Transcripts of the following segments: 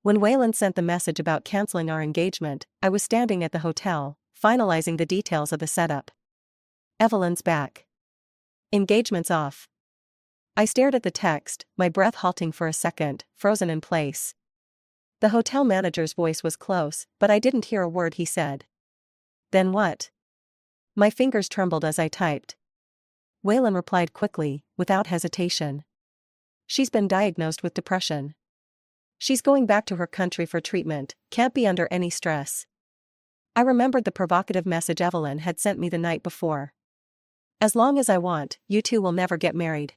When Waylon sent the message about canceling our engagement, I was standing at the hotel, finalizing the details of the setup. Evelyn's back. Engagement's off. I stared at the text, my breath halting for a second, frozen in place. The hotel manager's voice was close, but I didn't hear a word he said. Then what? My fingers trembled as I typed. Waylon replied quickly, without hesitation. She's been diagnosed with depression. She's going back to her country for treatment, can't be under any stress. I remembered the provocative message Evelyn had sent me the night before. As long as I want, you two will never get married.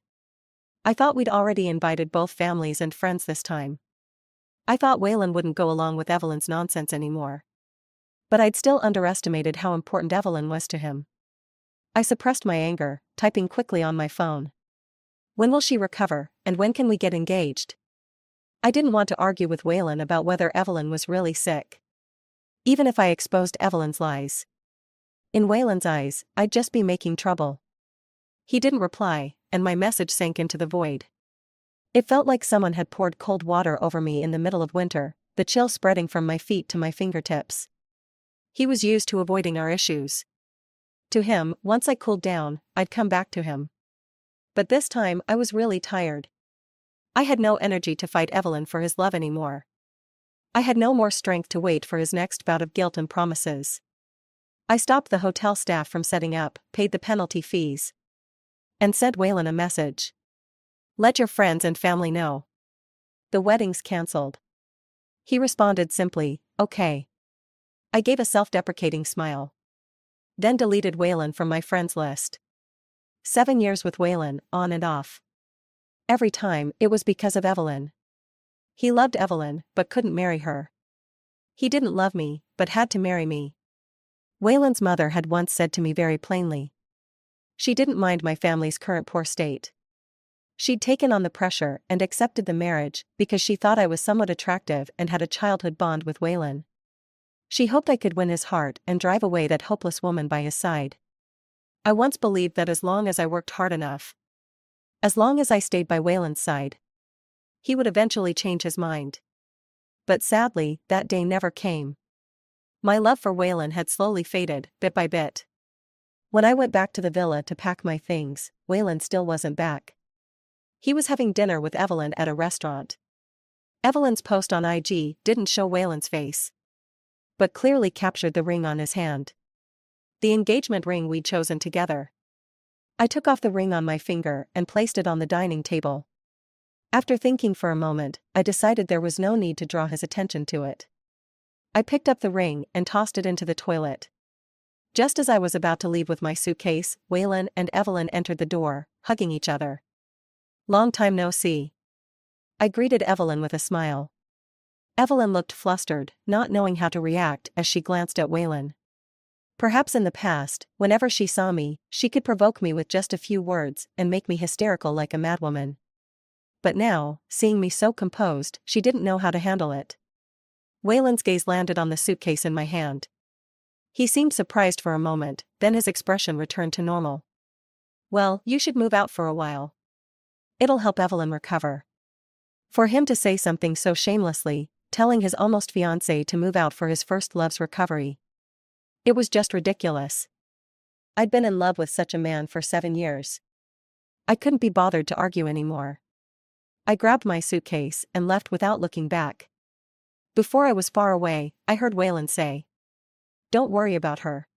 I thought we'd already invited both families and friends this time. I thought Waylon wouldn't go along with Evelyn's nonsense anymore. But I'd still underestimated how important Evelyn was to him. I suppressed my anger, typing quickly on my phone. When will she recover, and when can we get engaged? I didn't want to argue with Waylon about whether Evelyn was really sick. Even if I exposed Evelyn's lies. In Waylon's eyes, I'd just be making trouble. He didn't reply, and my message sank into the void. It felt like someone had poured cold water over me in the middle of winter, the chill spreading from my feet to my fingertips. He was used to avoiding our issues. To him, once I cooled down, I'd come back to him. But this time I was really tired. I had no energy to fight Evelyn for his love anymore. I had no more strength to wait for his next bout of guilt and promises. I stopped the hotel staff from setting up, paid the penalty fees, and sent Waylon a message. Let your friends and family know. The wedding's cancelled. He responded simply, okay. I gave a self-deprecating smile. Then deleted Waylon from my friends list. 7 years with Waylon, on and off. Every time, it was because of Evelyn. He loved Evelyn, but couldn't marry her. He didn't love me, but had to marry me. Waylon's mother had once said to me very plainly. She didn't mind my family's current poor state. She'd taken on the pressure and accepted the marriage because she thought I was somewhat attractive and had a childhood bond with Waylon. She hoped I could win his heart and drive away that hopeless woman by his side. I once believed that as long as I worked hard enough, as long as I stayed by Waylon's side, he would eventually change his mind. But sadly, that day never came. My love for Waylon had slowly faded, bit by bit. When I went back to the villa to pack my things, Waylon still wasn't back. He was having dinner with Evelyn at a restaurant. Evelyn's post on IG didn't show Waylon's face, but clearly captured the ring on his hand. The engagement ring we'd chosen together. I took off the ring on my finger and placed it on the dining table. After thinking for a moment, I decided there was no need to draw his attention to it. I picked up the ring and tossed it into the toilet. Just as I was about to leave with my suitcase, Waylon and Evelyn entered the door, hugging each other. Long time no see. I greeted Evelyn with a smile. Evelyn looked flustered, not knowing how to react as she glanced at Waylon. Perhaps in the past, whenever she saw me, she could provoke me with just a few words and make me hysterical like a madwoman. But now, seeing me so composed, she didn't know how to handle it. Waylon's gaze landed on the suitcase in my hand. He seemed surprised for a moment, then his expression returned to normal. Well, you should move out for a while. It'll help Evelyn recover. For him to say something so shamelessly, telling his almost fiancée to move out for his first love's recovery. It was just ridiculous. I'd been in love with such a man for 7 years. I couldn't be bothered to argue anymore. I grabbed my suitcase and left without looking back. Before I was far away, I heard Waylon say, "Don't worry about her.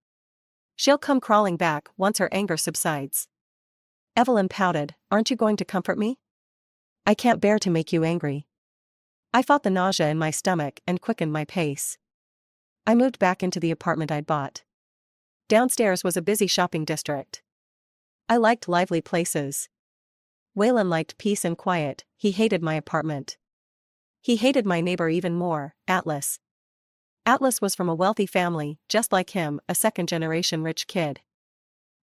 She'll come crawling back once her anger subsides." Evelyn pouted, "Aren't you going to comfort me? I can't bear to make you angry." I fought the nausea in my stomach and quickened my pace. I moved back into the apartment I'd bought. Downstairs was a busy shopping district. I liked lively places. Waylon liked peace and quiet. He hated my apartment. He hated my neighbor even more, Atlas. Atlas was from a wealthy family, just like him, a second-generation rich kid.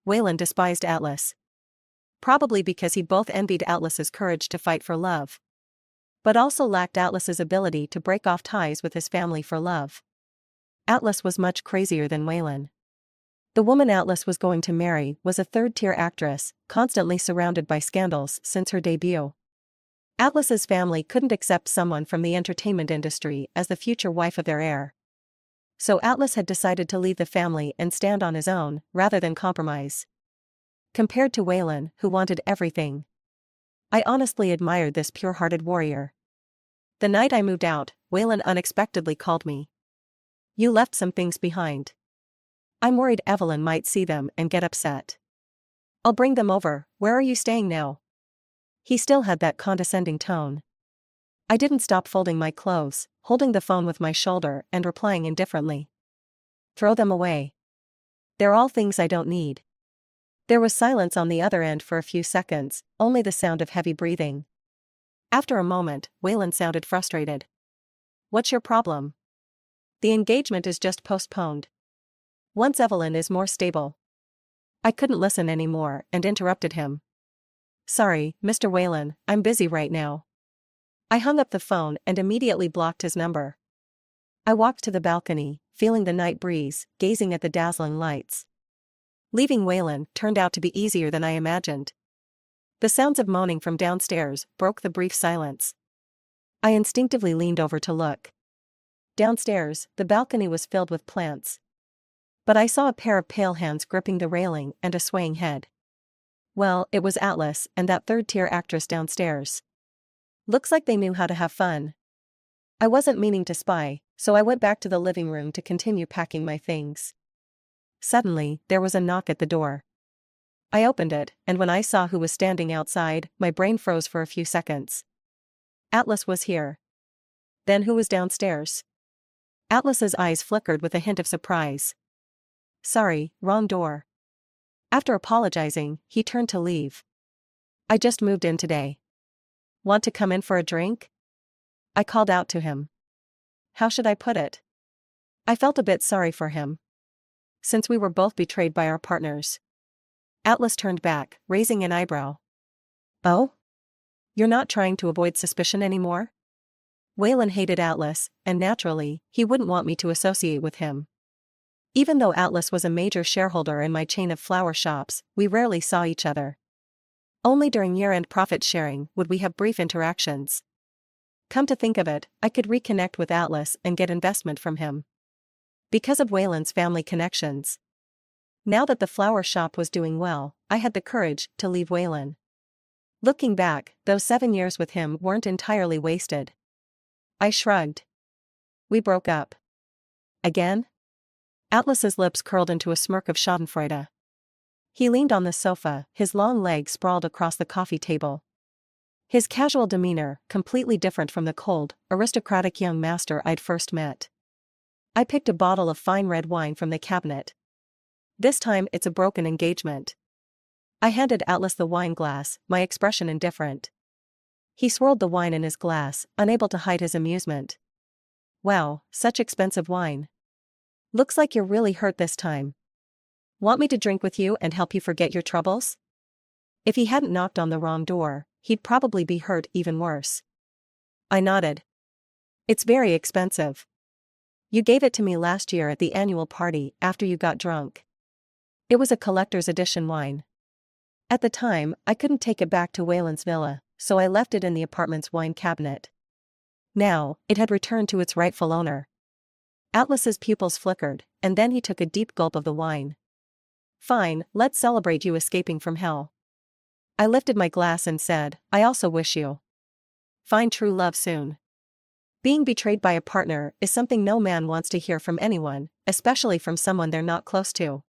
Waylon despised Atlas. Probably because he both envied Atlas's courage to fight for love, but also lacked Atlas's ability to break off ties with his family for love. Atlas was much crazier than Waylon. The woman Atlas was going to marry was a third-tier actress, constantly surrounded by scandals since her debut. Atlas's family couldn't accept someone from the entertainment industry as the future wife of their heir. So Atlas had decided to leave the family and stand on his own, rather than compromise. Compared to Waylon, who wanted everything, I honestly admired this pure-hearted warrior. The night I moved out, Waylon unexpectedly called me. "You left some things behind. I'm worried Evelyn might see them and get upset." "I'll bring them over. Where are you staying now?" He still had that condescending tone. I didn't stop folding my clothes, holding the phone with my shoulder and replying indifferently. "Throw them away. They're all things I don't need." There was silence on the other end for a few seconds, only the sound of heavy breathing. After a moment, Waylon sounded frustrated. "What's your problem?" "The engagement is just postponed. Once Evelyn is more stable." I couldn't listen anymore and interrupted him. "Sorry, Mr. Waylon, I'm busy right now." I hung up the phone and immediately blocked his number. I walked to the balcony, feeling the night breeze, gazing at the dazzling lights. Leaving Waylon turned out to be easier than I imagined. The sounds of moaning from downstairs broke the brief silence. I instinctively leaned over to look. Downstairs, the balcony was filled with plants. But I saw a pair of pale hands gripping the railing and a swaying head. Well, it was Atlas and that third-tier actress downstairs. Looks like they knew how to have fun. I wasn't meaning to spy, so I went back to the living room to continue packing my things. Suddenly, there was a knock at the door. I opened it, and when I saw who was standing outside, my brain froze for a few seconds. Atlas was here. Then who was downstairs? Atlas's eyes flickered with a hint of surprise. "Sorry, wrong door." After apologizing, he turned to leave. "I just moved in today. Want to come in for a drink?" I called out to him. How should I put it? I felt a bit sorry for him, since we were both betrayed by our partners. Atlas turned back, raising an eyebrow. "Oh? You're not trying to avoid suspicion anymore?" Waylon hated Atlas, and naturally, he wouldn't want me to associate with him. Even though Atlas was a major shareholder in my chain of flower shops, we rarely saw each other. Only during year-end profit sharing would we have brief interactions. Come to think of it, I could reconnect with Atlas and get investment from him. Because of Waylon's family connections. Now that the flower shop was doing well, I had the courage to leave Waylon. Looking back, those 7 years with him weren't entirely wasted. I shrugged. We broke up. Again? Atlas's lips curled into a smirk of schadenfreude. He leaned on the sofa, his long legs sprawled across the coffee table. His casual demeanor, completely different from the cold, aristocratic young master I'd first met. I picked a bottle of fine red wine from the cabinet. This time it's a broken engagement. I handed Atlas the wine glass, my expression indifferent. He swirled the wine in his glass, unable to hide his amusement. "Wow, such expensive wine. Looks like you're really hurt this time. Want me to drink with you and help you forget your troubles?" If he hadn't knocked on the wrong door, he'd probably be hurt even worse. I nodded. "It's very expensive. You gave it to me last year at the annual party after you got drunk." It was a collector's edition wine. At the time, I couldn't take it back to Waylon's villa, so I left it in the apartment's wine cabinet. Now, it had returned to its rightful owner. Atlas's pupils flickered, and then he took a deep gulp of the wine. "Fine, let's celebrate you escaping from hell." I lifted my glass and said, "I also wish you find true love soon." Being betrayed by a partner is something no man wants to hear from anyone, especially from someone they're not close to.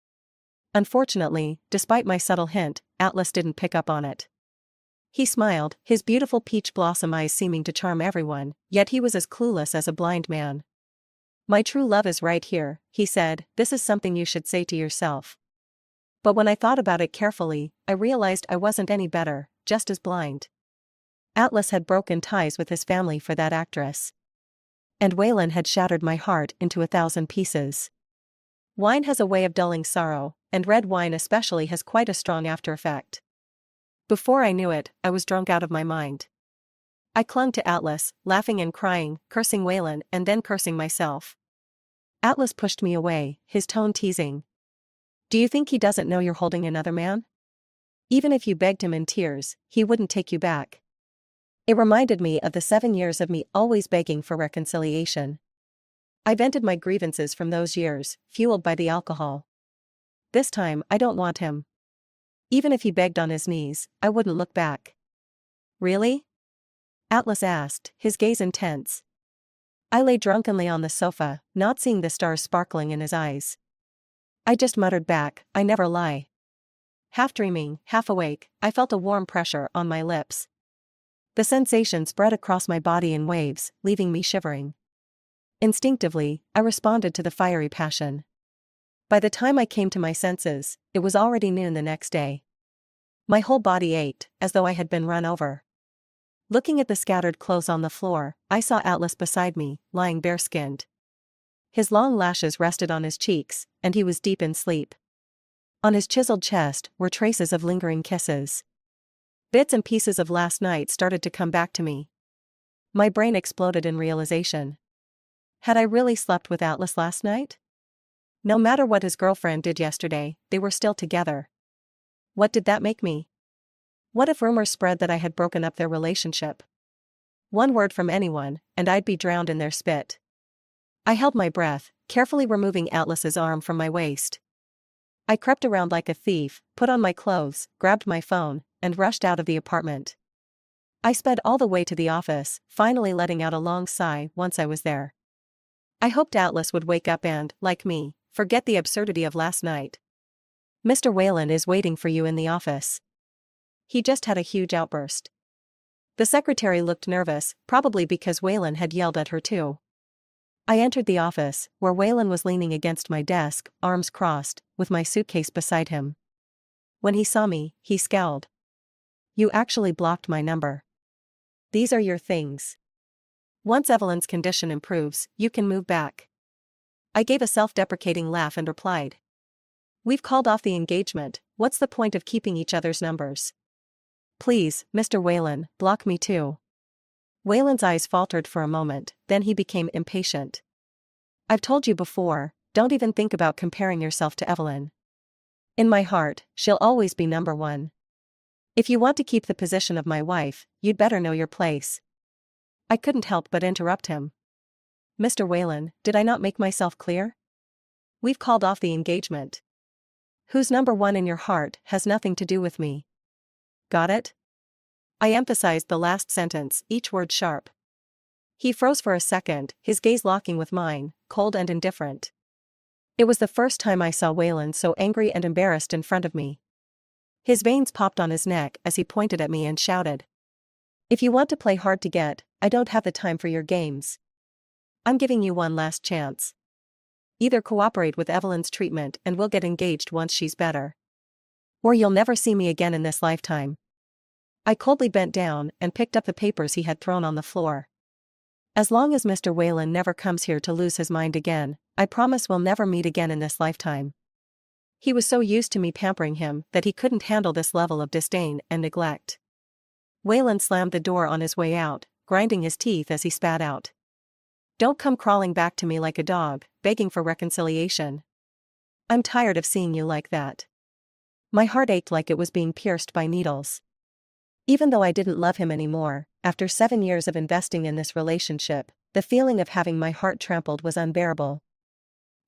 Unfortunately, despite my subtle hint, Atlas didn't pick up on it. He smiled, his beautiful peach blossom eyes seeming to charm everyone, yet he was as clueless as a blind man. "My true love is right here," he said. "This is something you should say to yourself." But when I thought about it carefully, I realized I wasn't any better, just as blind. Atlas had broken ties with his family for that actress. And Waylon had shattered my heart into 1,000 pieces. Wine has a way of dulling sorrow, and red wine especially has quite a strong after-effect. Before I knew it, I was drunk out of my mind. I clung to Atlas, laughing and crying, cursing Waylon and then cursing myself. Atlas pushed me away, his tone teasing. "Do you think he doesn't know you're holding another man? Even if you begged him in tears, he wouldn't take you back." It reminded me of the 7 years of me always begging for reconciliation. I vented my grievances from those years, fueled by the alcohol. This time, I don't want him. Even if he begged on his knees, I wouldn't look back. Really? Atlas asked, his gaze intense. I lay drunkenly on the sofa, not seeing the stars sparkling in his eyes. I just muttered back, I never lie. Half dreaming, half awake, I felt a warm pressure on my lips. The sensation spread across my body in waves, leaving me shivering. Instinctively, I responded to the fiery passion. By the time I came to my senses, it was already noon the next day. My whole body ached, as though I had been run over. Looking at the scattered clothes on the floor, I saw Atlas beside me, lying bare-skinned. His long lashes rested on his cheeks, and he was deep in sleep. On his chiseled chest were traces of lingering kisses. Bits and pieces of last night started to come back to me. My brain exploded in realization. Had I really slept with Atlas last night? No matter what his girlfriend did yesterday, they were still together. What did that make me? What if rumors spread that I had broken up their relationship? One word from anyone, and I'd be drowned in their spit. I held my breath, carefully removing Atlas's arm from my waist. I crept around like a thief, put on my clothes, grabbed my phone, and rushed out of the apartment. I sped all the way to the office, finally letting out a long sigh once I was there. I hoped Atlas would wake up and, like me, forget the absurdity of last night. Mr. Wayland is waiting for you in the office. He just had a huge outburst. The secretary looked nervous, probably because Wayland had yelled at her too. I entered the office, where Wayland was leaning against my desk, arms crossed, with my suitcase beside him. When he saw me, he scowled. You actually blocked my number. These are your things. Once Evelyn's condition improves, you can move back. I gave a self-deprecating laugh and replied. We've called off the engagement, what's the point of keeping each other's numbers? Please, Mr. Wayland, block me too. Wayland's eyes faltered for a moment, then he became impatient. I've told you before, don't even think about comparing yourself to Evelyn. In my heart, she'll always be number one. If you want to keep the position of my wife, you'd better know your place. I couldn't help but interrupt him. Mr. Wayland, did I not make myself clear? We've called off the engagement. Who's number one in your heart has nothing to do with me. Got it? I emphasized the last sentence, each word sharp. He froze for a second, his gaze locking with mine, cold and indifferent. It was the first time I saw Wayland so angry and embarrassed in front of me. His veins popped on his neck as he pointed at me and shouted. If you want to play hard to get, I don't have the time for your games. I'm giving you one last chance. Either cooperate with Evelyn's treatment and we'll get engaged once she's better. Or you'll never see me again in this lifetime. I coldly bent down and picked up the papers he had thrown on the floor. As long as Mr. Wayland never comes here to lose his mind again, I promise we'll never meet again in this lifetime. He was so used to me pampering him that he couldn't handle this level of disdain and neglect. Wayland slammed the door on his way out, grinding his teeth as he spat out. Don't come crawling back to me like a dog, begging for reconciliation. I'm tired of seeing you like that. My heart ached like it was being pierced by needles. Even though I didn't love him anymore, after 7 years of investing in this relationship, the feeling of having my heart trampled was unbearable.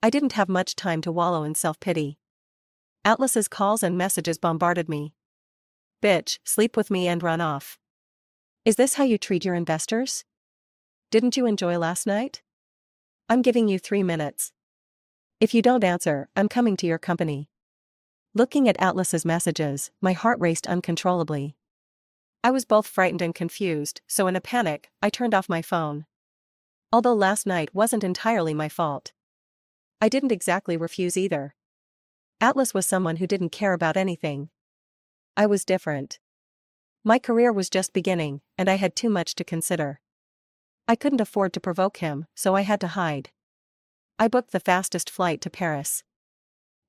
I didn't have much time to wallow in self-pity. Atlas's calls and messages bombarded me. Bitch, sleep with me and run off. Is this how you treat your investors? Didn't you enjoy last night? I'm giving you 3 minutes. If you don't answer, I'm coming to your company. Looking at Atlas's messages, my heart raced uncontrollably. I was both frightened and confused, so in a panic, I turned off my phone. Although last night wasn't entirely my fault. I didn't exactly refuse either. Atlas was someone who didn't care about anything. I was different. My career was just beginning, and I had too much to consider. I couldn't afford to provoke him, so I had to hide. I booked the fastest flight to Paris.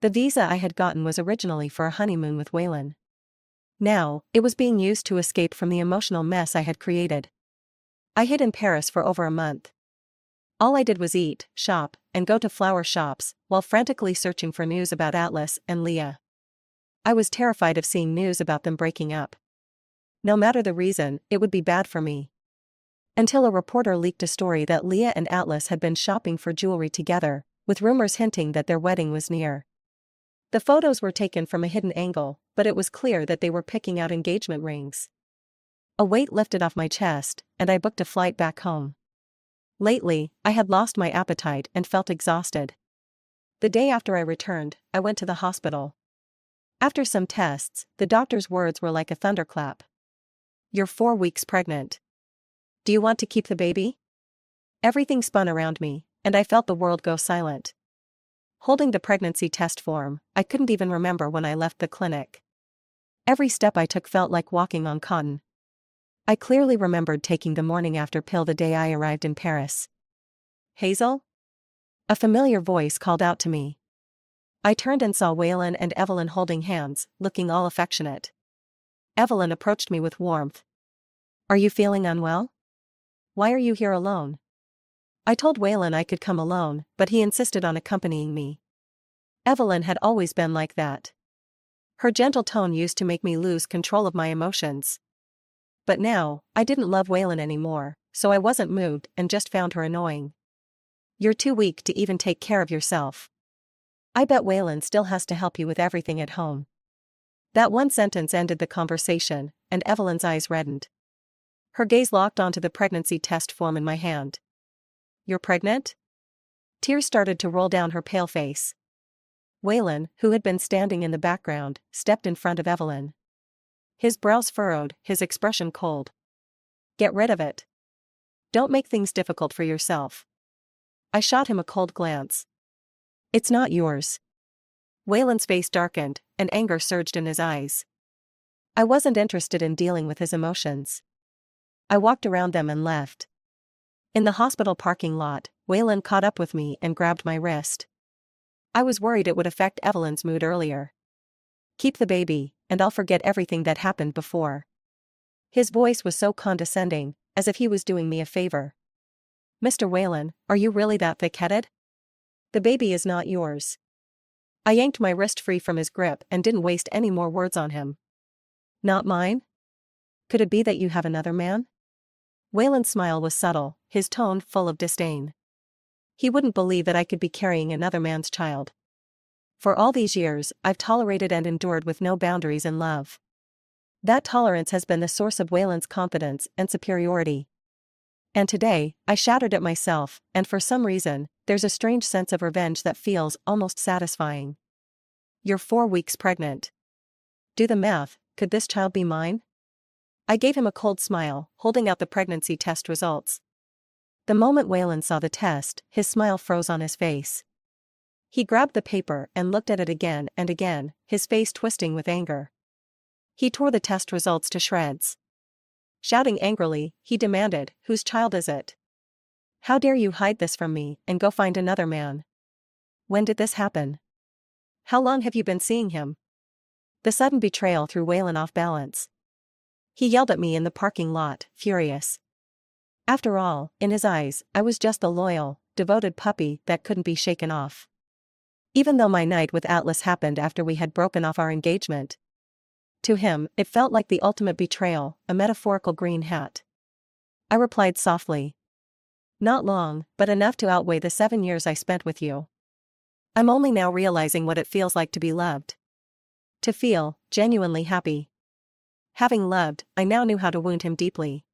The visa I had gotten was originally for a honeymoon with Wayland. Now, it was being used to escape from the emotional mess I had created. I hid in Paris for over a month. All I did was eat, shop, and go to flower shops, while frantically searching for news about Atlas and Leah. I was terrified of seeing news about them breaking up. No matter the reason, it would be bad for me. Until a reporter leaked a story that Leah and Atlas had been shopping for jewelry together, with rumors hinting that their wedding was near. The photos were taken from a hidden angle, but it was clear that they were picking out engagement rings. A weight lifted off my chest, and I booked a flight back home. Lately, I had lost my appetite and felt exhausted. The day after I returned, I went to the hospital. After some tests, the doctor's words were like a thunderclap. "You're 4 weeks pregnant. Do you want to keep the baby?" Everything spun around me, and I felt the world go silent. Holding the pregnancy test form, I couldn't even remember when I left the clinic. Every step I took felt like walking on cotton. I clearly remembered taking the morning after pill the day I arrived in Paris. "Hazel?" A familiar voice called out to me. I turned and saw Waylon and Evelyn holding hands, looking all affectionate. Evelyn approached me with warmth. "Are you feeling unwell? Why are you here alone?" I told Waylon I could come alone, but he insisted on accompanying me. Evelyn had always been like that. Her gentle tone used to make me lose control of my emotions. But now, I didn't love Waylon anymore, so I wasn't moved and just found her annoying. "You're too weak to even take care of yourself. I bet Waylon still has to help you with everything at home." That one sentence ended the conversation, and Evelyn's eyes reddened. Her gaze locked onto the pregnancy test form in my hand. "You're pregnant?" Tears started to roll down her pale face. Waylon, who had been standing in the background, stepped in front of Evelyn. His brows furrowed, his expression cold. "Get rid of it. Don't make things difficult for yourself." I shot him a cold glance. "It's not yours." Waylon's face darkened, and anger surged in his eyes. I wasn't interested in dealing with his emotions. I walked around them and left. In the hospital parking lot, Waylon caught up with me and grabbed my wrist. I was worried it would affect Evelyn's mood earlier. "Keep the baby, and I'll forget everything that happened before." His voice was so condescending, as if he was doing me a favor. "Mr. Waylon, are you really that thick-headed? The baby is not yours." I yanked my wrist free from his grip and didn't waste any more words on him. "Not mine? Could it be that you have another man?" Waylon's smile was subtle, his tone full of disdain. He wouldn't believe that I could be carrying another man's child. For all these years, I've tolerated and endured with no boundaries in love. That tolerance has been the source of Waylon's confidence and superiority. And today, I shattered it myself, and for some reason, there's a strange sense of revenge that feels almost satisfying. "You're 4 weeks pregnant. Do the math, could this child be mine?" I gave him a cold smile, holding out the pregnancy test results. The moment Waylon saw the test, his smile froze on his face. He grabbed the paper and looked at it again and again, his face twisting with anger. He tore the test results to shreds. Shouting angrily, he demanded, "Whose child is it? How dare you hide this from me and go find another man? When did this happen? How long have you been seeing him?" The sudden betrayal threw Waylon off balance. He yelled at me in the parking lot, furious. After all, in his eyes, I was just the loyal, devoted puppy that couldn't be shaken off. Even though my night with Atlas happened after we had broken off our engagement. To him, it felt like the ultimate betrayal, a metaphorical green hat. I replied softly. "Not long, but enough to outweigh the 7 years I spent with you. I'm only now realizing what it feels like to be loved. To feel genuinely happy." Having loved, I now knew how to wound him deeply.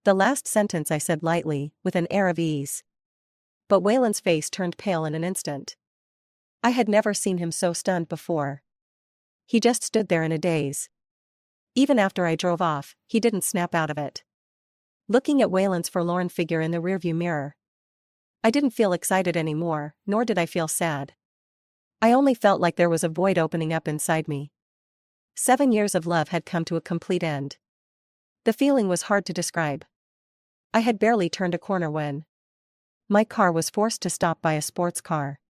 The last sentence I said lightly, with an air of ease. But Waylon's face turned pale in an instant. I had never seen him so stunned before. He just stood there in a daze. Even after I drove off, he didn't snap out of it. Looking at Waylon's forlorn figure in the rearview mirror. I didn't feel excited anymore, nor did I feel sad. I only felt like there was a void opening up inside me. 7 years of love had come to a complete end. The feeling was hard to describe. I had barely turned a corner when my car was forced to stop by a sports car.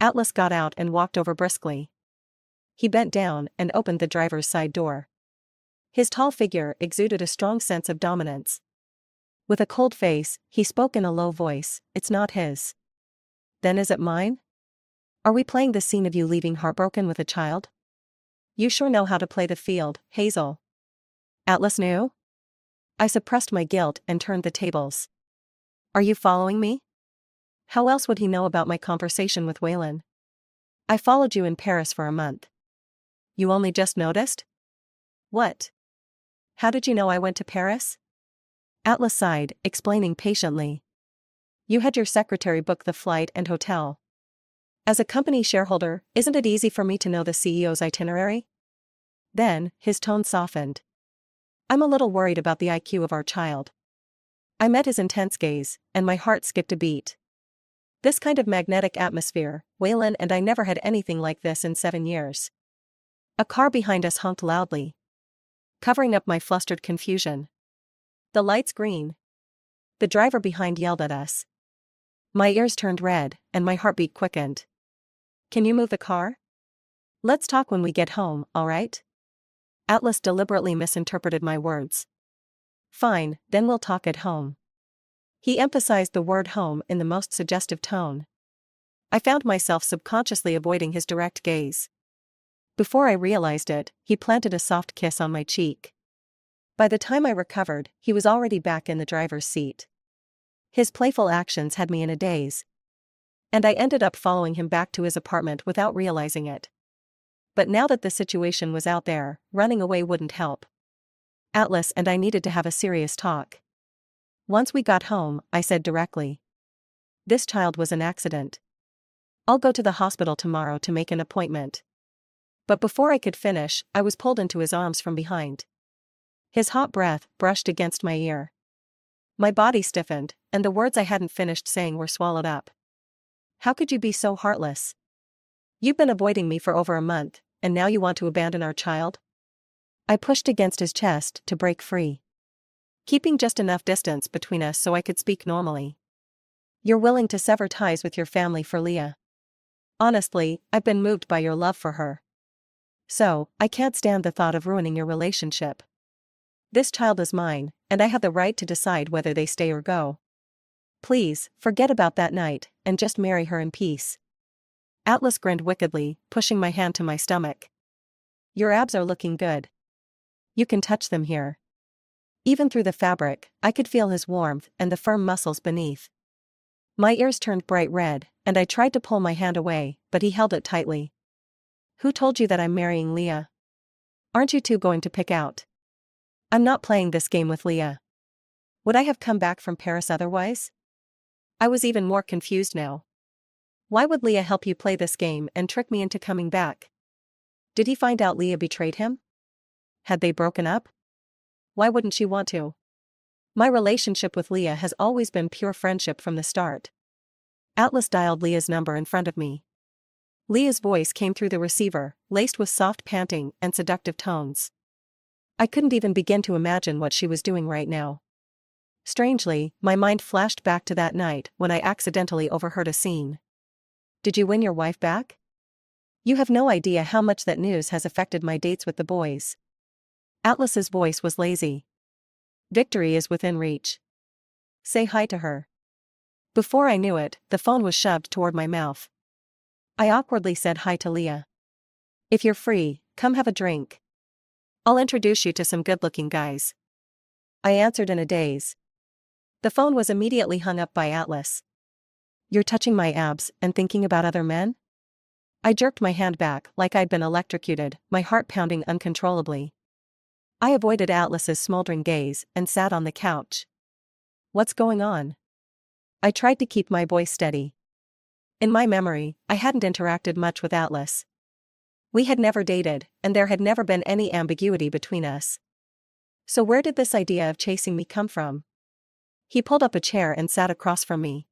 Atlas got out and walked over briskly. He bent down and opened the driver's side door. His tall figure exuded a strong sense of dominance. With a cold face, he spoke in a low voice, "It's not his. Then is it mine? Are we playing the scene of you leaving heartbroken with a child? You sure know how to play the field, Hazel." Atlas knew? I suppressed my guilt and turned the tables. Are you following me? How else would he know about my conversation with Waylon? I followed you in Paris for a month. You only just noticed? What? How did you know I went to Paris? Atlas sighed, explaining patiently. You had your secretary book the flight and hotel. As a company shareholder, isn't it easy for me to know the CEO's itinerary? Then, his tone softened. I'm a little worried about the IQ of our child. I met his intense gaze, and my heart skipped a beat. This kind of magnetic atmosphere, Waylon and I never had anything like this in 7 years. A car behind us honked loudly, covering up my flustered confusion. The light's green. The driver behind yelled at us. My ears turned red, and my heartbeat quickened. Can you move the car? Let's talk when we get home, all right? Atlas deliberately misinterpreted my words. Fine, then we'll talk at home. He emphasized the word home in the most suggestive tone. I found myself subconsciously avoiding his direct gaze. Before I realized it, he planted a soft kiss on my cheek. By the time I recovered, he was already back in the driver's seat. His playful actions had me in a daze, and I ended up following him back to his apartment without realizing it. But now that the situation was out there, running away wouldn't help. Atlas and I needed to have a serious talk. Once we got home, I said directly. This child was an accident. I'll go to the hospital tomorrow to make an appointment. But before I could finish, I was pulled into his arms from behind. His hot breath brushed against my ear. My body stiffened, and the words I hadn't finished saying were swallowed up. How could you be so heartless? You've been avoiding me for over a month, and now you want to abandon our child? I pushed against his chest to break free, keeping just enough distance between us so I could speak normally. You're willing to sever ties with your family for Leah. Honestly, I've been moved by your love for her. So, I can't stand the thought of ruining your relationship. This child is mine, and I have the right to decide whether they stay or go. Please, forget about that night, and just marry her in peace. Atlas grinned wickedly, pushing my hand to my stomach. Your abs are looking good. You can touch them here. Even through the fabric, I could feel his warmth and the firm muscles beneath. My ears turned bright red, and I tried to pull my hand away, but he held it tightly. Who told you that I'm marrying Leah? Aren't you two going to pick out? I'm not playing this game with Leah. Would I have come back from Paris otherwise? I was even more confused now. Why would Leah help you play this game and trick me into coming back? Did he find out Leah betrayed him? Had they broken up? Why wouldn't she want to? My relationship with Leah has always been pure friendship from the start. Atlas dialed Leah's number in front of me. Leah's voice came through the receiver, laced with soft panting and seductive tones. I couldn't even begin to imagine what she was doing right now. Strangely, my mind flashed back to that night when I accidentally overheard a scene. Did you win your wife back? You have no idea how much that news has affected my dates with the boys. Atlas's voice was lazy. Victory is within reach. Say hi to her. Before I knew it, the phone was shoved toward my mouth. I awkwardly said hi to Leah. If you're free, come have a drink. I'll introduce you to some good-looking guys. I answered in a daze. The phone was immediately hung up by Atlas. You're touching my abs and thinking about other men? I jerked my hand back like I'd been electrocuted, my heart pounding uncontrollably. I avoided Atlas's smoldering gaze and sat on the couch. What's going on? I tried to keep my voice steady. In my memory, I hadn't interacted much with Atlas. We had never dated, and there had never been any ambiguity between us. So where did this idea of chasing me come from? He pulled up a chair and sat across from me.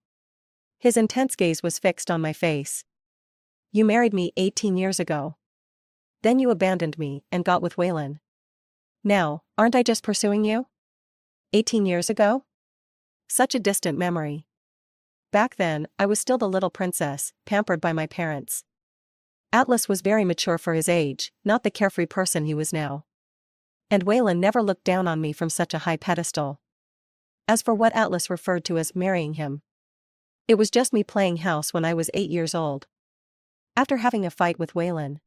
His intense gaze was fixed on my face. You married me 18 years ago. Then you abandoned me and got with Waylon. Now, aren't I just pursuing you? 18 years ago? Such a distant memory. Back then, I was still the little princess, pampered by my parents. Atlas was very mature for his age, not the carefree person he was now. And Waylon never looked down on me from such a high pedestal. As for what Atlas referred to as marrying him, it was just me playing house when I was 8 years old. After having a fight with Waylon,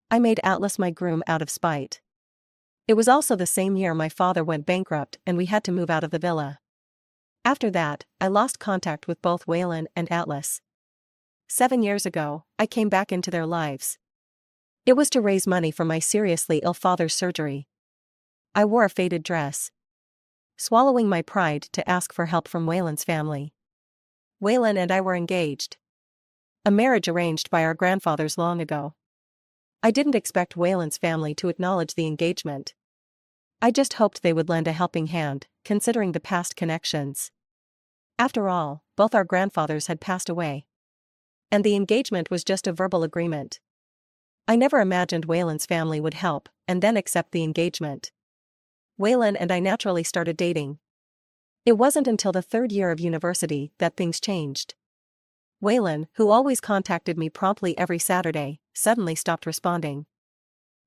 I made Atlas my groom out of spite. It was also the same year my father went bankrupt and we had to move out of the villa. After that, I lost contact with both Waylon and Atlas. 7 years ago, I came back into their lives. It was to raise money for my seriously ill father's surgery. I wore a faded dress, swallowing my pride to ask for help from Waylon's family. Waylon and I were engaged. A marriage arranged by our grandfathers long ago. I didn't expect Waylon's family to acknowledge the engagement. I just hoped they would lend a helping hand, considering the past connections. After all, both our grandfathers had passed away. And the engagement was just a verbal agreement. I never imagined Waylon's family would help, and then accept the engagement. Waylon and I naturally started dating. It wasn't until the 3rd year of university that things changed. Waylon, who always contacted me promptly every Saturday, suddenly stopped responding.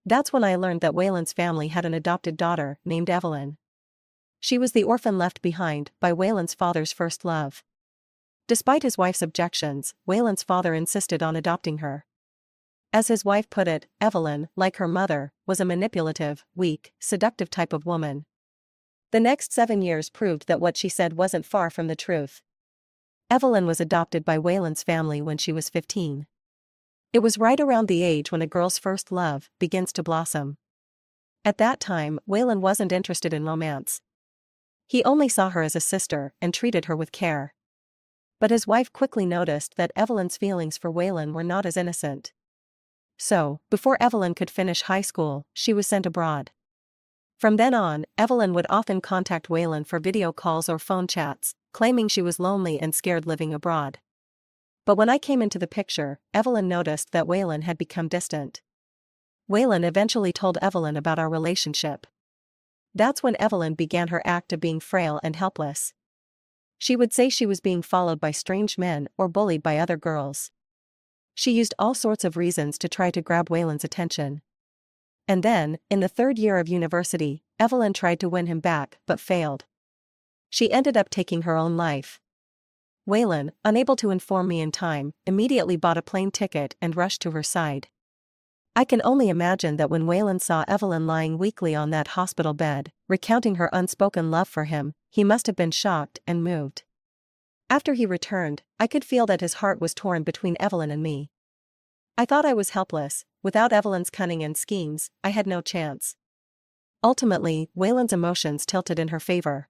That's when I learned that Waylon's family had an adopted daughter named Evelyn. She was the orphan left behind by Waylon's father's first love. Despite his wife's objections, Waylon's father insisted on adopting her. As his wife put it, Evelyn, like her mother, was a manipulative, weak, seductive type of woman. The next 7 years proved that what she said wasn't far from the truth. Evelyn was adopted by Waylon's family when she was 15. It was right around the age when a girl's first love begins to blossom. At that time, Waylon wasn't interested in romance. He only saw her as a sister and treated her with care. But his wife quickly noticed that Evelyn's feelings for Waylon were not as innocent. So, before Evelyn could finish high school, she was sent abroad. From then on, Evelyn would often contact Waylon for video calls or phone chats, claiming she was lonely and scared living abroad. But when I came into the picture, Evelyn noticed that Waylon had become distant. Waylon eventually told Evelyn about our relationship. That's when Evelyn began her act of being frail and helpless. She would say she was being followed by strange men or bullied by other girls. She used all sorts of reasons to try to grab Waylon's attention. And then, in the 3rd year of university, Evelyn tried to win him back but failed. She ended up taking her own life. Waylon, unable to inform me in time, immediately bought a plane ticket and rushed to her side. I can only imagine that when Waylon saw Evelyn lying weakly on that hospital bed, recounting her unspoken love for him, he must have been shocked and moved. After he returned, I could feel that his heart was torn between Evelyn and me. I thought I was helpless. Without Evelyn's cunning and schemes, I had no chance. Ultimately, Waylon's emotions tilted in her favor.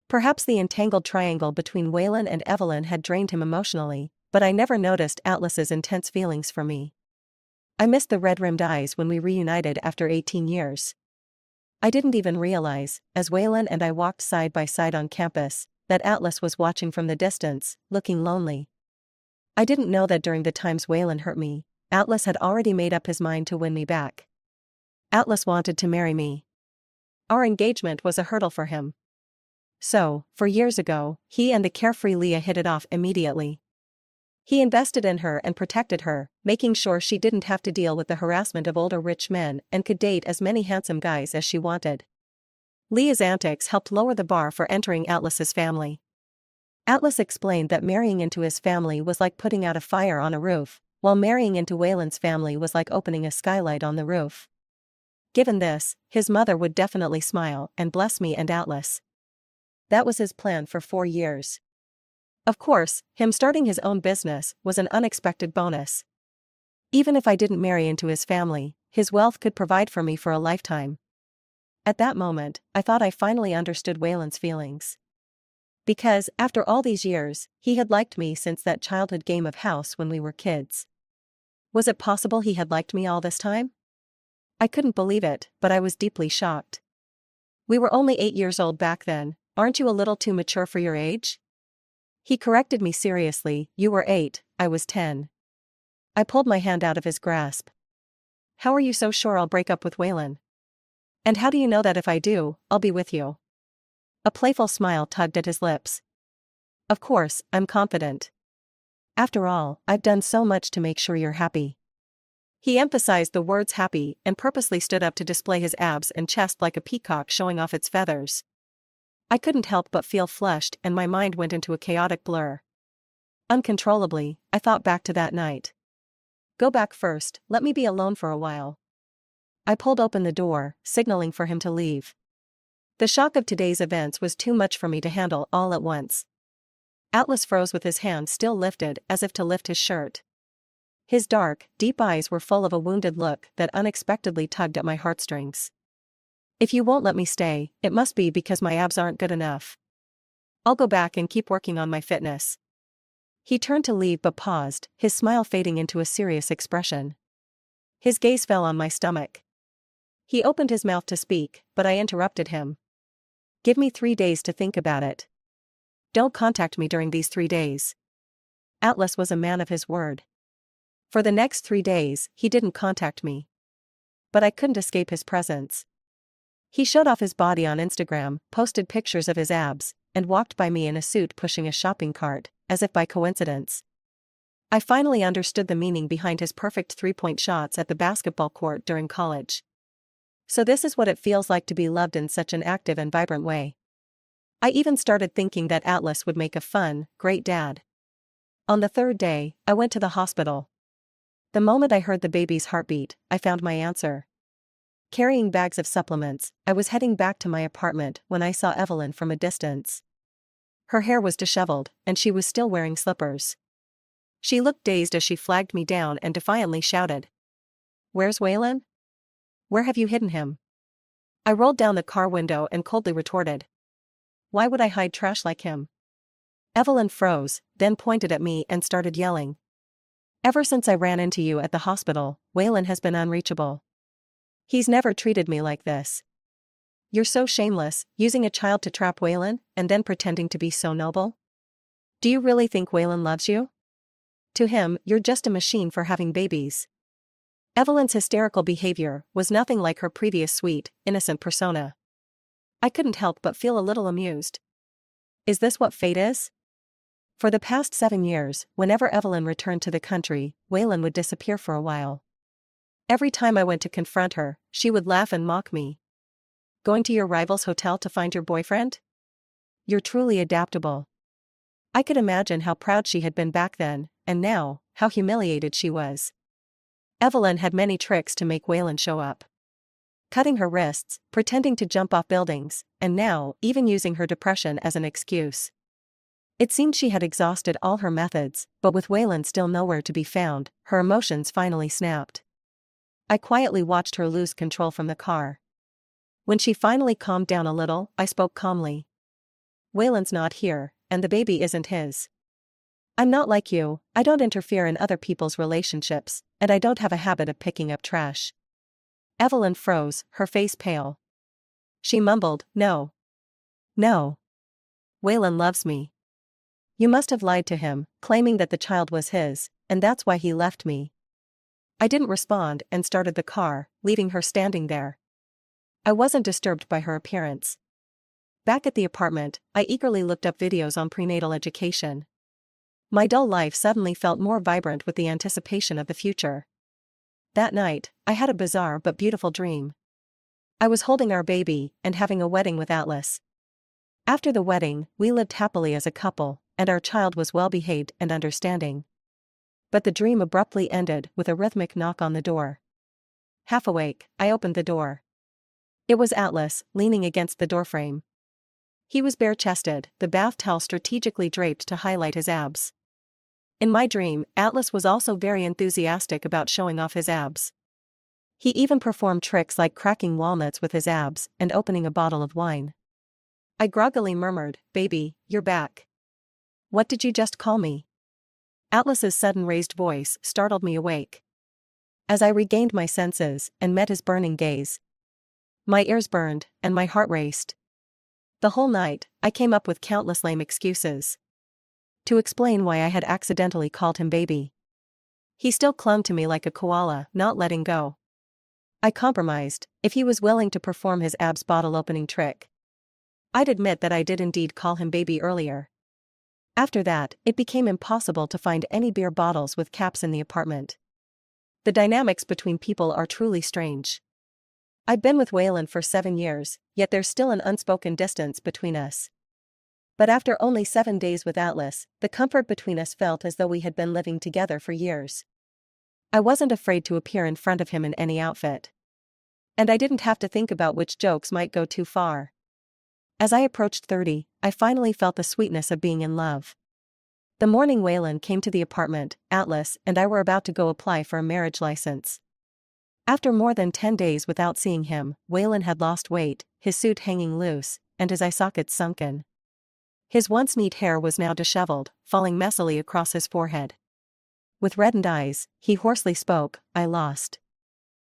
Perhaps the entangled triangle between Waylon and Evelyn had drained him emotionally, but I never noticed Atlas's intense feelings for me. I missed the red-rimmed eyes when we reunited after 18 years. I didn't even realize, as Waylon and I walked side by side on campus, that Atlas was watching from the distance, looking lonely. I didn't know that during the times Waylon hurt me, Atlas had already made up his mind to win me back. Atlas wanted to marry me. Our engagement was a hurdle for him. So, 4 years ago, he and the carefree Leah hit it off immediately. He invested in her and protected her, making sure she didn't have to deal with the harassment of older rich men and could date as many handsome guys as she wanted. Leah's antics helped lower the bar for entering Atlas's family. Atlas explained that marrying into his family was like putting out a fire on a roof, while marrying into Waylon's family was like opening a skylight on the roof. Given this, his mother would definitely smile and bless me and Atlas. That was his plan for 4 years. Of course, him starting his own business was an unexpected bonus. Even if I didn't marry into his family, his wealth could provide for me for a lifetime. At that moment, I thought I finally understood Waylon's feelings. Because, after all these years, he had liked me since that childhood game of house when we were kids. Was it possible he had liked me all this time? I couldn't believe it, but I was deeply shocked. We were only 8 years old back then. Aren't you a little too mature for your age? He corrected me seriously. You were 8, I was 10. I pulled my hand out of his grasp. How are you so sure I'll break up with Waylon? And how do you know that if I do, I'll be with you? A playful smile tugged at his lips. Of course, I'm confident. After all, I've done so much to make sure you're happy. He emphasized the words happy and purposely stood up to display his abs and chest like a peacock showing off its feathers. I couldn't help but feel flushed and my mind went into a chaotic blur. Uncontrollably, I thought back to that night. Go back first, let me be alone for a while. I pulled open the door, signaling for him to leave. The shock of today's events was too much for me to handle all at once. Atlas froze with his hand still lifted as if to lift his shirt. His dark, deep eyes were full of a wounded look that unexpectedly tugged at my heartstrings. If you won't let me stay, it must be because my abs aren't good enough. I'll go back and keep working on my fitness. He turned to leave but paused, his smile fading into a serious expression. His gaze fell on my stomach. He opened his mouth to speak, but I interrupted him. Give me 3 days to think about it. Don't contact me during these 3 days. Atlas was a man of his word. For the next 3 days, he didn't contact me. But I couldn't escape his presence. He showed off his body on Instagram, posted pictures of his abs, and walked by me in a suit pushing a shopping cart, as if by coincidence. I finally understood the meaning behind his perfect three-point shots at the basketball court during college. So this is what it feels like to be loved in such an active and vibrant way. I even started thinking that Atlas would make a fun, great dad. On the 3rd day, I went to the hospital. The moment I heard the baby's heartbeat, I found my answer. Carrying bags of supplements, I was heading back to my apartment when I saw Evelyn from a distance. Her hair was disheveled, and she was still wearing slippers. She looked dazed as she flagged me down and defiantly shouted. "Where's Waylon? Where have you hidden him?" I rolled down the car window and coldly retorted. Why would I hide trash like him? Evelyn froze, then pointed at me and started yelling. Ever since I ran into you at the hospital, Waylon has been unreachable. He's never treated me like this. You're so shameless, using a child to trap Waylon, and then pretending to be so noble? Do you really think Waylon loves you? To him, you're just a machine for having babies. Evelyn's hysterical behavior was nothing like her previous sweet, innocent persona. I couldn't help but feel a little amused. Is this what fate is? For the past 7 years, whenever Evelyn returned to the country, Waylon would disappear for a while. Every time I went to confront her, she would laugh and mock me. Going to your rival's hotel to find your boyfriend? You're truly adaptable. I could imagine how proud she had been back then, and now, how humiliated she was. Evelyn had many tricks to make Waylon show up. Cutting her wrists, pretending to jump off buildings, and now, even using her depression as an excuse. It seemed she had exhausted all her methods, but with Waylon still nowhere to be found, her emotions finally snapped. I quietly watched her lose control from the car. When she finally calmed down a little, I spoke calmly. Waylon's not here, and the baby isn't his. I'm not like you, I don't interfere in other people's relationships, and I don't have a habit of picking up trash. Evelyn froze, her face pale. She mumbled, No. No. Waylon loves me. You must have lied to him, claiming that the child was his, and that's why he left me. I didn't respond and started the car, leaving her standing there. I wasn't disturbed by her appearance. Back at the apartment, I eagerly looked up videos on prenatal education. My dull life suddenly felt more vibrant with the anticipation of the future. That night, I had a bizarre but beautiful dream. I was holding our baby and having a wedding with Atlas. After the wedding, we lived happily as a couple, and our child was well-behaved and understanding. But the dream abruptly ended with a rhythmic knock on the door. Half awake, I opened the door. It was Atlas, leaning against the doorframe. He was bare-chested, the bath towel strategically draped to highlight his abs. In my dream, Atlas was also very enthusiastic about showing off his abs. He even performed tricks like cracking walnuts with his abs and opening a bottle of wine. I groggily murmured, Baby, you're back. What did you just call me? Atlas's sudden raised voice startled me awake. As I regained my senses and met his burning gaze, my ears burned and my heart raced. The whole night, I came up with countless lame excuses to explain why I had accidentally called him baby. He still clung to me like a koala, not letting go. I compromised, if he was willing to perform his abs bottle opening trick. I'd admit that I did indeed call him baby earlier. After that, it became impossible to find any beer bottles with caps in the apartment. The dynamics between people are truly strange. I've been with Waylon for 7 years, yet there's still an unspoken distance between us. But after only 7 days with Atlas, the comfort between us felt as though we had been living together for years. I wasn't afraid to appear in front of him in any outfit. And I didn't have to think about which jokes might go too far. As I approached 30, I finally felt the sweetness of being in love. The morning Waylon came to the apartment, Atlas and I were about to go apply for a marriage license. After more than 10 days without seeing him, Waylon had lost weight, his suit hanging loose, and his eye sockets sunken. His once neat hair was now disheveled, falling messily across his forehead. With reddened eyes, he hoarsely spoke, "I lost.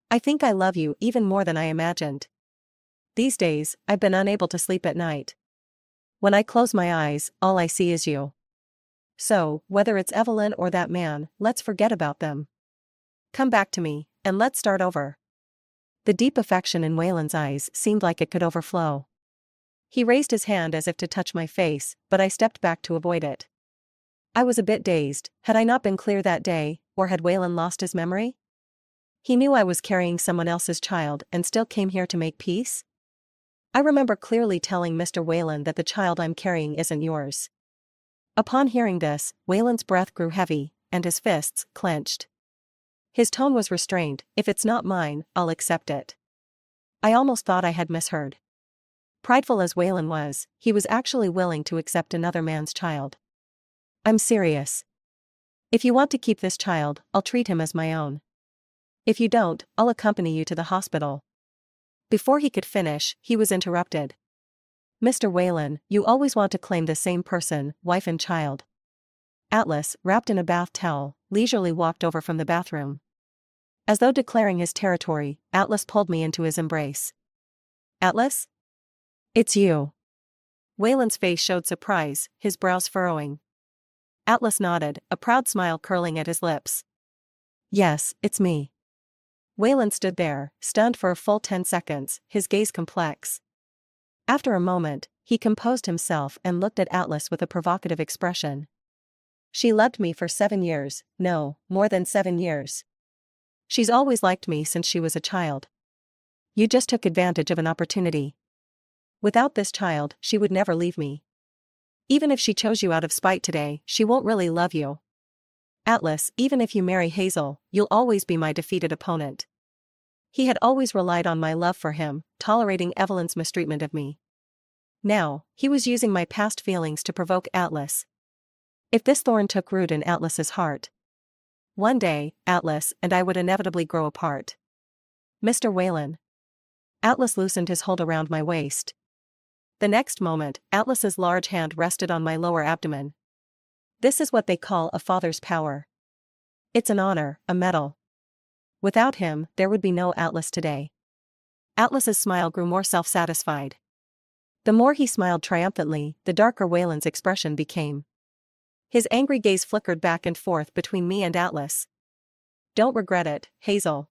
I think I love you even more than I imagined. These days, I've been unable to sleep at night. When I close my eyes, all I see is you. So, whether it's Evelyn or that man, let's forget about them. Come back to me, and let's start over." The deep affection in Waylon's eyes seemed like it could overflow. He raised his hand as if to touch my face, but I stepped back to avoid it. I was a bit dazed. Had I not been clear that day, or had Waylon lost his memory? He knew I was carrying someone else's child and still came here to make peace? I remember clearly telling Mr. Waylon that the child I'm carrying isn't yours. Upon hearing this, Waylon's breath grew heavy, and his fists clenched. His tone was restrained. "If it's not mine, I'll accept it." I almost thought I had misheard. Prideful as Waylon was, he was actually willing to accept another man's child. "I'm serious. If you want to keep this child, I'll treat him as my own. If you don't, I'll accompany you to the hospital." Before he could finish, he was interrupted. "Mr. Waylon, you always want to claim the same person, wife and child." Atlas, wrapped in a bath towel, leisurely walked over from the bathroom. As though declaring his territory, Atlas pulled me into his embrace. "Atlas? It's you." Waylon's face showed surprise, his brows furrowing. Atlas nodded, a proud smile curling at his lips. "Yes, it's me." Waylon stood there, stunned for a full 10 seconds, his gaze complex. After a moment, he composed himself and looked at Atlas with a provocative expression. "She loved me for 7 years, no, more than 7 years. She's always liked me since she was a child. You just took advantage of an opportunity. Without this child, she would never leave me. Even if she chose you out of spite today, she won't really love you. Atlas, even if you marry Hazel, you'll always be my defeated opponent." He had always relied on my love for him, tolerating Evelyn's mistreatment of me. Now, he was using my past feelings to provoke Atlas. If this thorn took root in Atlas's heart, one day, Atlas and I would inevitably grow apart. "Mr. Waylon." Atlas loosened his hold around my waist. The next moment, Atlas's large hand rested on my lower abdomen. This is what they call a father's power. It's an honor, a medal. Without him, there would be no Atlas today. Atlas's smile grew more self-satisfied. The more he smiled triumphantly, the darker Waylon's expression became. His angry gaze flickered back and forth between me and Atlas. "Don't regret it, Hazel."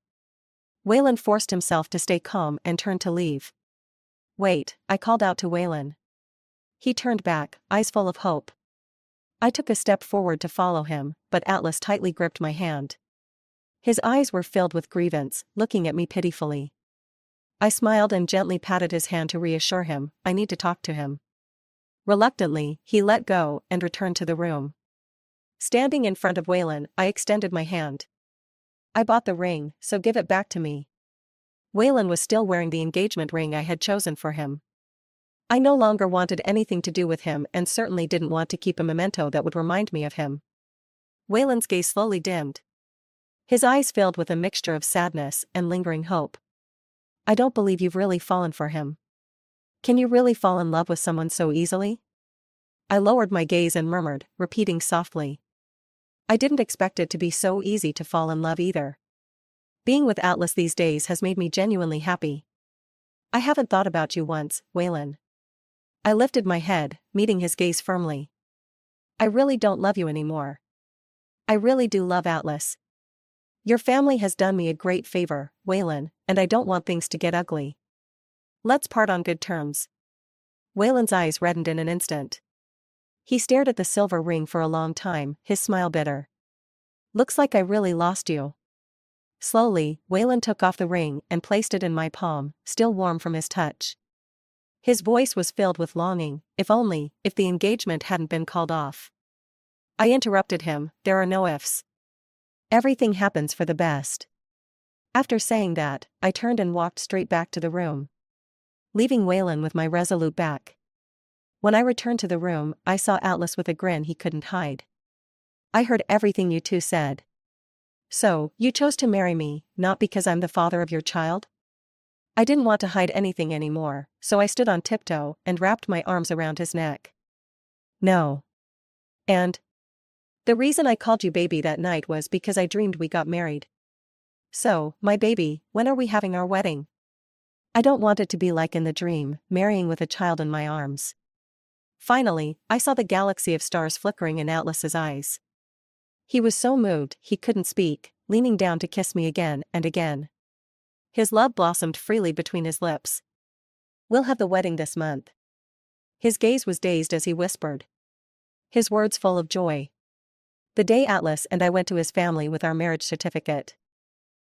Waylon forced himself to stay calm and turned to leave. "Wait," I called out to Waylon. He turned back, eyes full of hope. I took a step forward to follow him, but Atlas tightly gripped my hand. His eyes were filled with grievance, looking at me pitifully. I smiled and gently patted his hand to reassure him, "I need to talk to him." Reluctantly, he let go and returned to the room. Standing in front of Waylon, I extended my hand. "I bought the ring, so give it back to me." Waylon was still wearing the engagement ring I had chosen for him. I no longer wanted anything to do with him and certainly didn't want to keep a memento that would remind me of him. Waylon's gaze slowly dimmed. His eyes filled with a mixture of sadness and lingering hope. "I don't believe you've really fallen for him. Can you really fall in love with someone so easily?" I lowered my gaze and murmured, repeating softly. "I didn't expect it to be so easy to fall in love either. Being with Atlas these days has made me genuinely happy. I haven't thought about you once, Waylon." I lifted my head, meeting his gaze firmly. "I really don't love you anymore. I really do love Atlas. Your family has done me a great favor, Waylon, and I don't want things to get ugly. Let's part on good terms." Waylon's eyes reddened in an instant. He stared at the silver ring for a long time, his smile bitter. "Looks like I really lost you." Slowly, Waylon took off the ring and placed it in my palm, still warm from his touch. His voice was filled with longing, if the engagement hadn't been called off. I interrupted him, "There are no ifs. Everything happens for the best. After saying that, I turned and walked straight back to the room, leaving Waylon with my resolute back. When I returned to the room, I saw Atlas with a grin he couldn't hide. I heard everything you two said. So, you chose to marry me, not because I'm the father of your child? I didn't want to hide anything anymore, so I stood on tiptoe and wrapped my arms around his neck. No. And the reason I called you baby that night was because I dreamed we got married. So, my baby, when are we having our wedding? I don't want it to be like in the dream, marrying with a child in my arms. Finally, I saw the galaxy of stars flickering in Atlas's eyes. He was so moved, he couldn't speak, leaning down to kiss me again and again. His love blossomed freely between his lips. We'll have the wedding this month. His gaze was dazed as he whispered, his words full of joy. The day Atlas and I went to his family with our marriage certificate,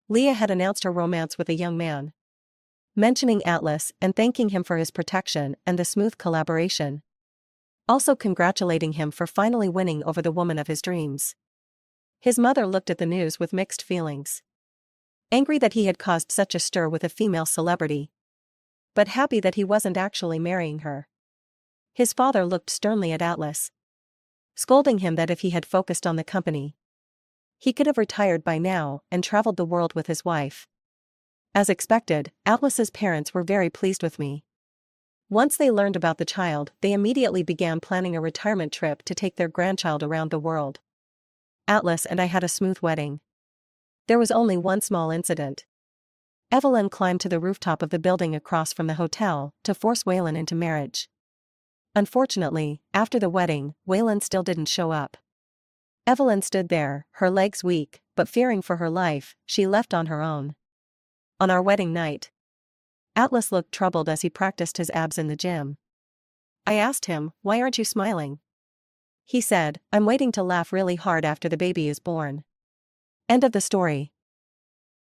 Leah had announced her romance with a young man, mentioning Atlas and thanking him for his protection and the smooth collaboration, also congratulating him for finally winning over the woman of his dreams. His mother looked at the news with mixed feelings. Angry that he had caused such a stir with a female celebrity, but happy that he wasn't actually marrying her. His father looked sternly at Atlas, scolding him that if he had focused on the company, he could have retired by now and traveled the world with his wife. As expected, Atlas's parents were very pleased with me. Once they learned about the child, they immediately began planning a retirement trip to take their grandchild around the world. Atlas and I had a smooth wedding. There was only one small incident. Evelyn climbed to the rooftop of the building across from the hotel to force Waylon into marriage. Unfortunately, after the wedding, Waylon still didn't show up. Evelyn stood there, her legs weak, but fearing for her life, she left on her own. On our wedding night, Atlas looked troubled as he practiced his abs in the gym. I asked him, "Why aren't you smiling?" He said, "I'm waiting to laugh really hard after the baby is born." End of the story.